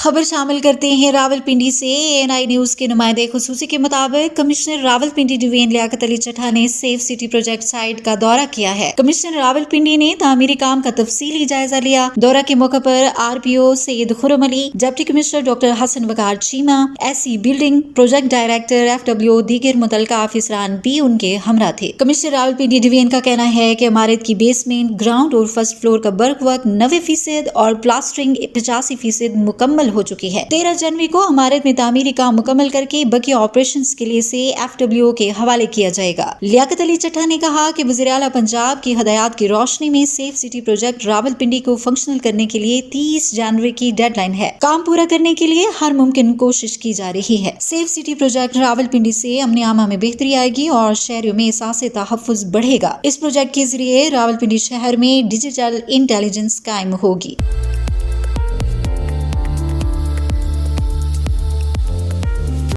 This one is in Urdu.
خبر شامل کرتے ہیں راولپنڈی سے۔ ANI نیوز کے نمائندے خصوصی کے مطابق کمشنر راولپنڈی ڈوین لیاقت علی چٹھا نے سیف سٹی پروجیکٹ سائٹ کا دورہ کیا ہے۔ کمشنر راولپنڈی نے تعمیری کام کا تفصیلی جائزہ لیا۔ دورہ کے موقع پر RPO Syed Khurram Ali, deputy commissioner doctor Hasan Waqar Cheema, SC building, project director FW دیگر متعلقہ افسران بھی ان کے ہمراہ تھے۔ کمشنر راولپنڈی ڈوین کا کہنا ہے کہ عمارت کی بیسمنٹ، گراؤنڈ اور فرسٹ فلور کا برق وقت 90% اور پلاسٹرنگ 85% مکمل ہو چکی ہے۔ 13 جنوری کو عمارت میں تعمیری کام مکمل کر کے بقیہ آپریشنز کے لیے سے FW کے حوالے کیا جائے گا۔ لیاقت علی چٹھا نے کہا کہ وزیر اعلیٰ پنجاب کی ہدایات کی روشنی میں سیف سٹی پروجیکٹ راولپنڈی کو فنکشنل کرنے کے لیے 30 جنوری کی ڈیڈ لائن ہے۔ کام پورا کرنے کے لیے ہر ممکن کوشش کی جا رہی ہے۔ سیف سٹی پروجیکٹ راولپنڈی سے امن عامہ میں بہتری آئے گی اور شہریوں میں احساس تحفظ بڑھے گا۔ اس پروجیکٹ کے ذریعے راولپنڈی شہر میں ڈیجیٹل انٹیلیجنس قائم ہوگی۔